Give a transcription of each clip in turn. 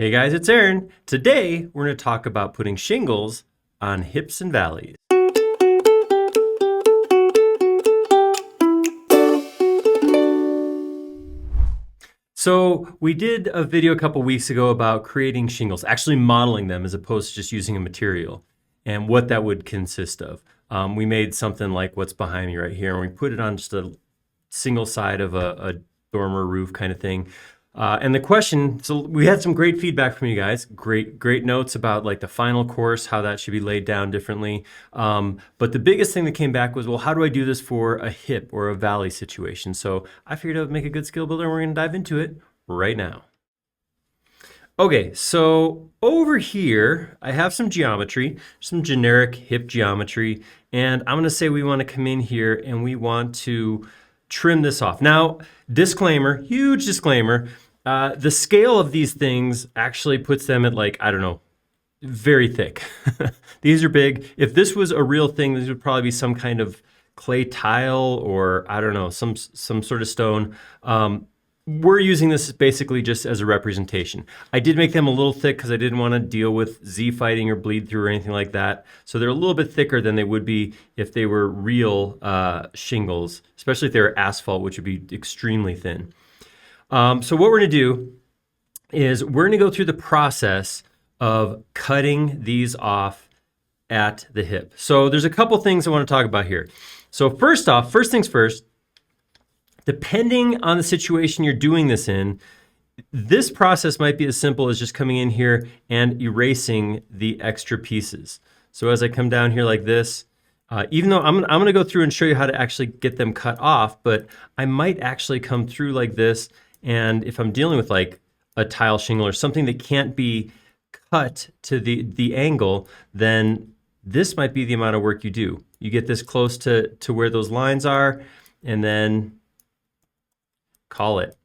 Hey guys, it's Aaron. Today we're going to talk about putting shingles on hips and valleys. So we did a video a couple weeks ago about creating shingles, actually modeling them as opposed to just using a material and what that would consist of. We made something like what's behind me right here, and we put it on just a single side of a dormer roof kind of thing. And the question, so we had some great feedback from you guys, great notes about like the final course, how that should be laid down differently. But the biggest thing that came back was, well, how do I do this for a hip or a valley situation? So I figured I would make a good skill builder, and we're gonna dive into it right now. Okay, so over here, I have some geometry, some generic hip geometry, and I'm gonna say we wanna come in here and we want to trim this off. Now, disclaimer, huge disclaimer, the scale of these things actually puts them at like, I don't know, very thick. These are big. If this was a real thing, this would probably be some kind of clay tile or I don't know, some sort of stone. We're using this basically just as a representation. I did make them a little thick because I didn't want to deal with Z fighting or bleed through or anything like that. So they're a little bit thicker than they would be if they were real shingles, especially if they were asphalt, which would be extremely thin. So what we're going to do is we're going to go through the process of cutting these off at the hip. So there's a couple things I want to talk about here. So first off, first things first, depending on the situation you're doing this in, this process might be as simple as just coming in here and erasing the extra pieces. So as I come down here like this, even though I'm gonna go through and show you how to actually get them cut off, but I might actually come through like this, and if I'm dealing with like a tile shingle or something that can't be cut to the angle, then this might be the amount of work you do. You get this close to where those lines are, and then call it.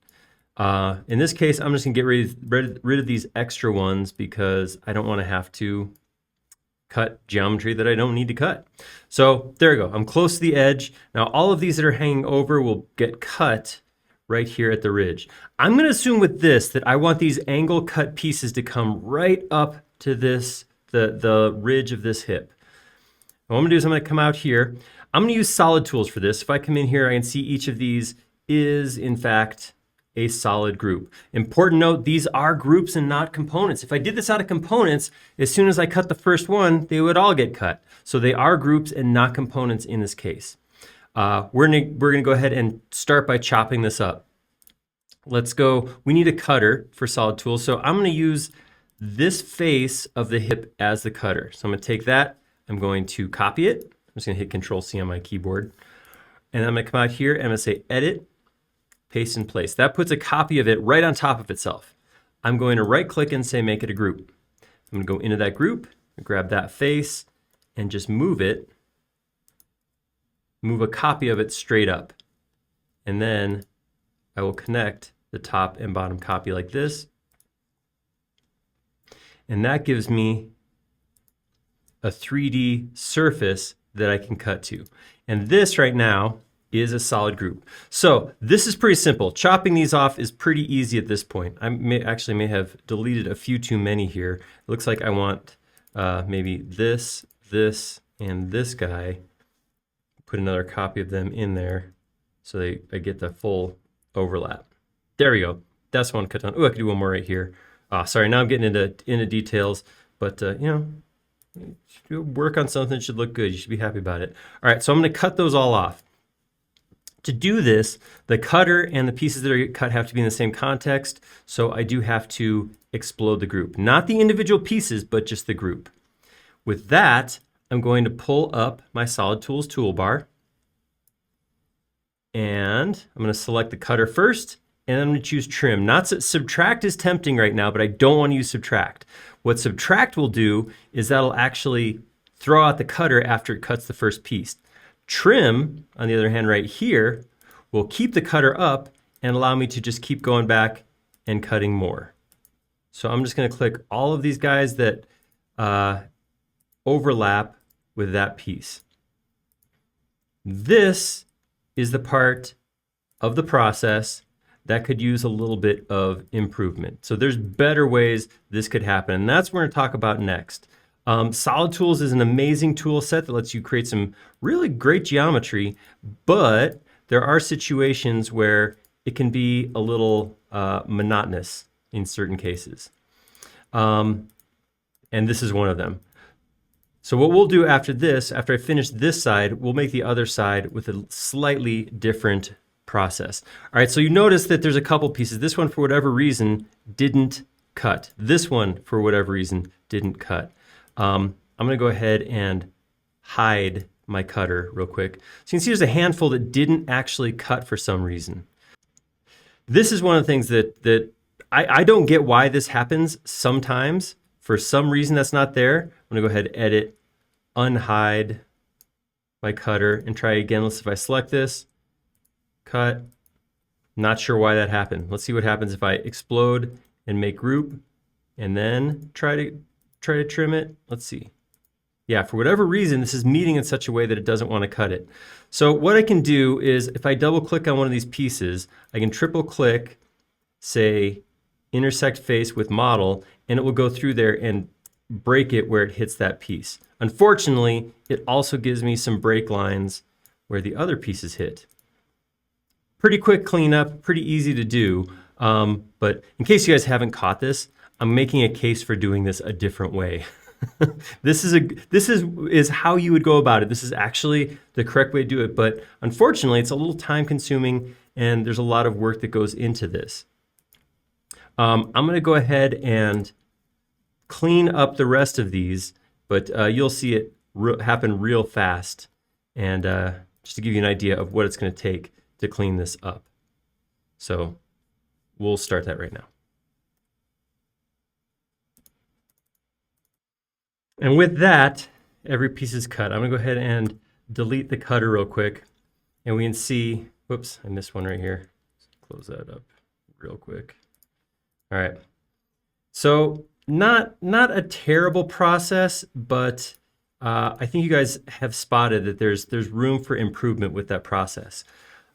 In this case, I'm just gonna get rid of these extra ones because I don't wanna have to cut geometry that I don't need to cut. So there we go, I'm close to the edge. Now all of these that are hanging over will get cut right here at the ridge. I'm gonna assume with this that I want these angle cut pieces to come right up to this, the ridge of this hip. What I'm gonna do is I'm gonna come out here. I'm gonna use solid tools for this. If I come in here, I can see each of these is in fact a solid group. Important note, these are groups and not components. If I did this out of components, as soon as I cut the first one, they would all get cut. So they are groups and not components in this case. We're gonna go ahead and start by chopping this up. Let's go, we need a cutter for solid tools. So I'm gonna use this face of the hip as the cutter. So I'm gonna take that, I'm going to copy it. I'm just gonna hit Control C on my keyboard. And I'm gonna come out here and I'm gonna say Edit, Paste in Place. That puts a copy of it right on top of itself. I'm going to right click and say make it a group. I'm gonna go into that group, grab that face, and just move it, move a copy of it straight up. And then I will connect the top and bottom copy like this. And that gives me a 3D surface that I can cut to. And this right now is a solid group. So this is pretty simple. Chopping these off is pretty easy at this point. I may have deleted a few too many here. It looks like I want maybe this, and this guy. Put another copy of them in there so I get the full overlap. There we go. That's one cut down. Oh, I could do one more right here. Sorry, now I'm getting into details, but you know, work on something that should look good. You should be happy about it. All right, so I'm gonna cut those all off. To do this, the cutter and the pieces that are cut have to be in the same context, so I do have to explode the group. Not the individual pieces, but just the group. With that, I'm going to pull up my Solid Tools toolbar, and I'm gonna select the cutter first, and I'm gonna choose Trim. Subtract is tempting right now, but I don't wanna use Subtract. What Subtract will do is that'll actually throw out the cutter after it cuts the first piece. Trim, on the other hand, right here, will keep the cutter up and allow me to just keep going back and cutting more. So I'm just gonna click all of these guys that overlap with that piece. This is the part of the process that could use a little bit of improvement. So there's better ways this could happen, and that's what we're going to talk about next. Solid Tools is an amazing tool set that lets you create some really great geometry, but there are situations where it can be a little monotonous in certain cases. And this is one of them. So what we'll do after this, after I finish this side, we'll make the other side with a slightly different process. All right, so you notice that there's a couple pieces. This one, for whatever reason, didn't cut. This one, for whatever reason, didn't cut. I'm gonna go ahead and hide my cutter real quick. So you can see there's a handful that didn't actually cut for some reason. This is one of the things that I don't get why this happens sometimes. For some reason that's not there. I'm gonna go ahead, edit, unhide my cutter, and try again. Let's see if I select this, cut. Not sure why that happened. Let's see what happens if I explode and make group, and then try to trim it. Let's see. Yeah, for whatever reason, this is meeting in such a way that it doesn't want to cut it. So what I can do is, if I double click on one of these pieces, I can triple click, say, intersect face with model, and it will go through there and break it where it hits that piece. Unfortunately, it also gives me some break lines where the other pieces hit. Pretty quick cleanup, pretty easy to do. But in case you guys haven't caught this, I'm making a case for doing this a different way. This is how you would go about it. This is actually the correct way to do it. But unfortunately, it's a little time consuming and there's a lot of work that goes into this. I'm going to go ahead and clean up the rest of these, but you'll see it happen real fast. And just to give you an idea of what it's going to take to clean this up. So we'll start that right now. And with that, every piece is cut. I'm going to go ahead and delete the cutter real quick. And we can see, whoops, I missed one right here. Let's close that up real quick. All right. So not a terrible process, but I think you guys have spotted that there's room for improvement with that process.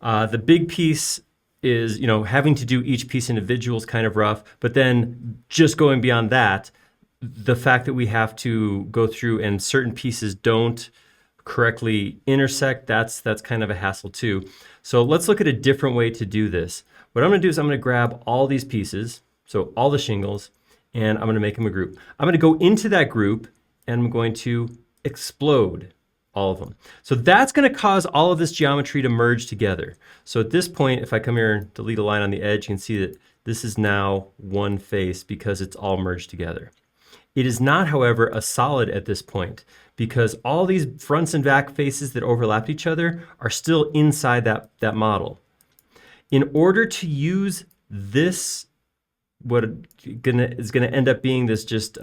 The big piece is, having to do each piece individual is kind of rough, but then just going beyond that, the fact that we have to go through and certain pieces don't correctly intersect, that's kind of a hassle too. So let's look at a different way to do this. What I'm going to do is I'm going to grab all these pieces, so all the shingles, and I'm going to make them a group. I'm going to go into that group and I'm going to explode all of them. So that's going to cause all of this geometry to merge together. So at this point, if I come here and delete a line on the edge, you can see that this is now one face because it's all merged together. It is not, however, a solid at this point because all these fronts and back faces that overlap each other are still inside that model. In order to use this, what is going to end up being this just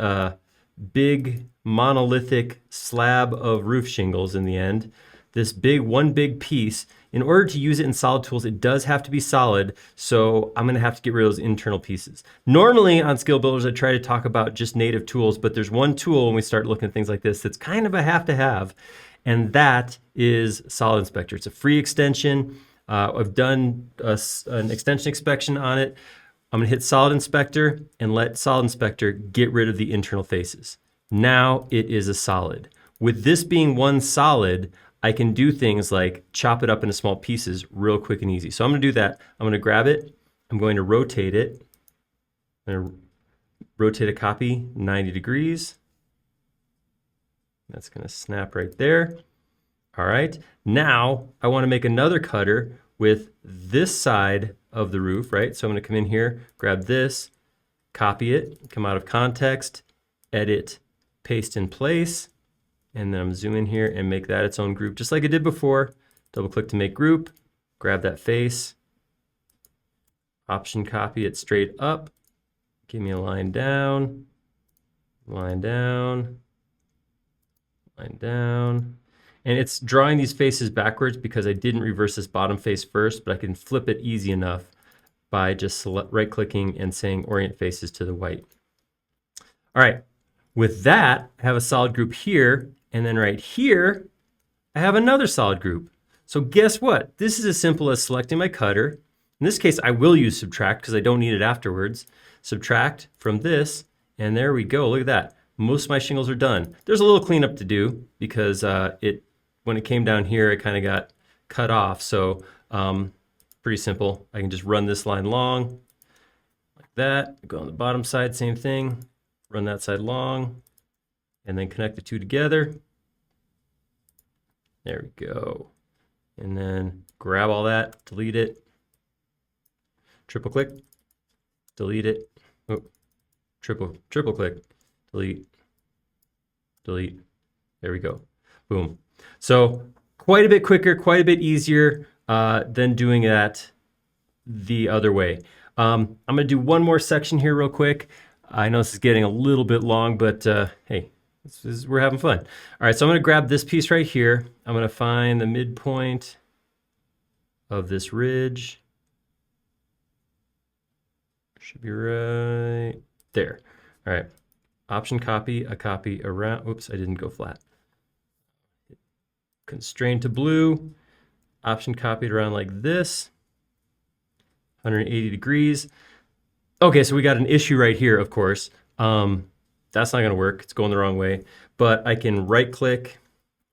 big monolithic slab of roof shingles in the end, this one big piece, in order to use it in Solid Tools, it does have to be solid, so I'm going to have to get rid of those internal pieces. Normally on Skill Builders, I try to talk about just native tools, but there's one tool when we start looking at things like this that's kind of a have-to-have, and that is Solid Inspector. It's a free extension. I've done an extension inspection on it. I'm going to hit Solid Inspector and let Solid Inspector get rid of the internal faces. Now it is a solid. With this being one solid, I can do things like chop it up into small pieces real quick and easy. So I'm going to do that. I'm going to grab it. I'm going to rotate it. I'm going to rotate a copy 90 degrees. That's going to snap right there. All right. Now I want to make another cutter with this side of the roof, right? So I'm going to come in here, grab this, copy it, come out of context, edit, paste in place. And then I'm zoom in here and make that its own group, just like I did before. Double click to make group, grab that face, option copy it straight up, give me a line down, line down, line down. And it's drawing these faces backwards because I didn't reverse this bottom face first, but I can flip it easy enough by just right clicking and saying orient faces to the white. All right, with that, I have a solid group here. And then right here, I have another solid group. So guess what? This is as simple as selecting my cutter In this case, I will use subtract because I don't need it afterwards. Subtract from this, and there we go. Look at that. Most of my shingles are done. There's a little cleanup to do because when it came down here, it kind of got cut off. So pretty simple. I can just run this line long like that. Go on the bottom side, same thing. Run that side long, and then connect the two together. There we go. And then grab all that, delete it. Triple click, delete it. Oh, triple click, delete, delete. There we go. Boom. So quite a bit quicker, quite a bit easier than doing that the other way. I'm going to do one more section here real quick. I know this is getting a little bit long, but hey, we're having fun. All right, so I'm going to grab this piece right here. I'm going to find the midpoint of this ridge. Should be right there. All right, Option copy, a copy around. Oops, I didn't go flat. Constrain to blue. Option copied around like this. 180 degrees. Okay, so we got an issue right here, of course. That's not going to work. It's going the wrong way. But I can right-click,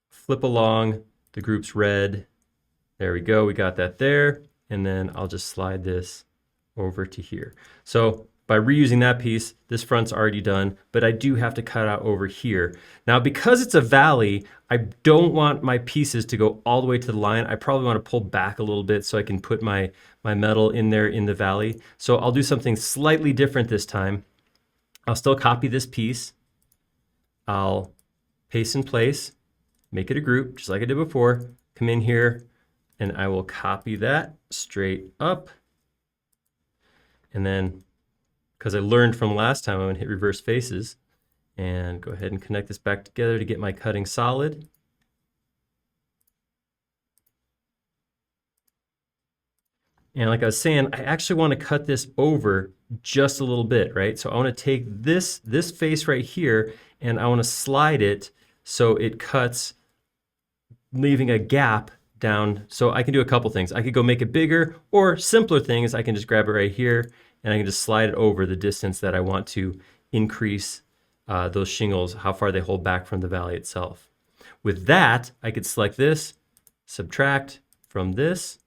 flip along. The group's red. There we go. We got that there. And then I'll just slide this over to here. So by reusing that piece, this front's already done, but I do have to cut out over here. Now, because it's a valley, I don't want my pieces to go all the way to the line. I probably want to pull back a little bit so I can put my metal in there in the valley. So I'll do something slightly different this time. I'll still copy this piece. I'll paste in place, make it a group, just like I did before. Come in here, and I will copy that straight up. And then, because I learned from last time, I'm going to hit reverse faces and go ahead and connect this back together to get my cutting solid. And like I was saying, I actually want to cut this over just a little bit, right? So I want to take this face right here and I want to slide it so it cuts, leaving a gap down. So I can do a couple things. I could go make it bigger, or simpler thing is I can just grab it right here and I can just slide it over the distance that I want to increase those shingles, how far they hold back from the valley itself. With that, I could select this, subtract from this,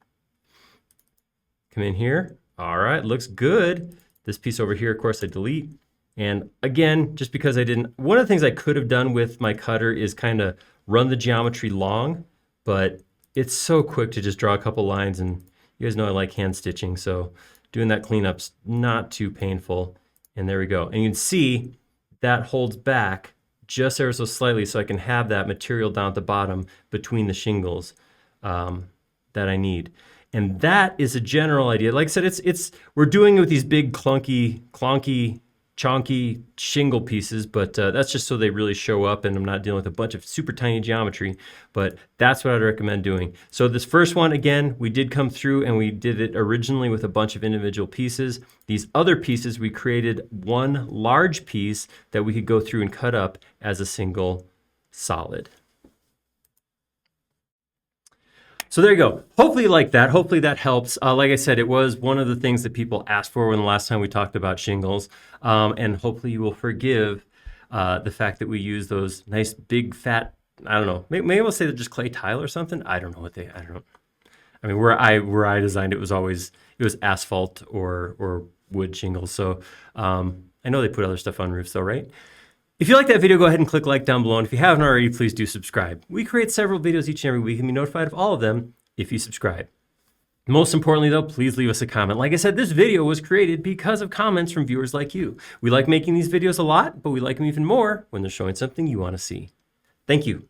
come in here. All right, looks good. This piece over here, of course, I delete. And again, just because I didn't, one of the things I could have done with my cutter is kind of run the geometry long, but it's so quick to just draw a couple lines, and you guys know I like hand stitching, so doing that cleanup's not too painful. And there we go. And you can see that holds back just ever so slightly so I can have that material down at the bottom between the shingles that I need. And that is a general idea. Like I said, we're doing it with these big clunky, chonky shingle pieces, but that's just so they really show up and I'm not dealing with a bunch of super tiny geometry, but that's what I'd recommend doing. So this first one, again, we did come through and we did it originally with a bunch of individual pieces. These other pieces, we created one large piece that we could go through and cut up as a single solid. So there you go. Hopefully you like that. Hopefully that helps. Like I said, it was one of the things that people asked for when the last time we talked about shingles. And hopefully you will forgive the fact that we use those nice big fat, I don't know, maybe we'll say they're just clay tile or something. I don't know what I don't know. I mean, where I designed it was asphalt or wood shingles. So I know they put other stuff on roofs though, right? If you like that video, go ahead and click like down below. And if you haven't already, please do subscribe. We create several videos each and every week and be notified of all of them if you subscribe. Most importantly though, please leave us a comment. Like I said, this video was created because of comments from viewers like you. We like making these videos a lot, but we like them even more when they're showing something you want to see. Thank you.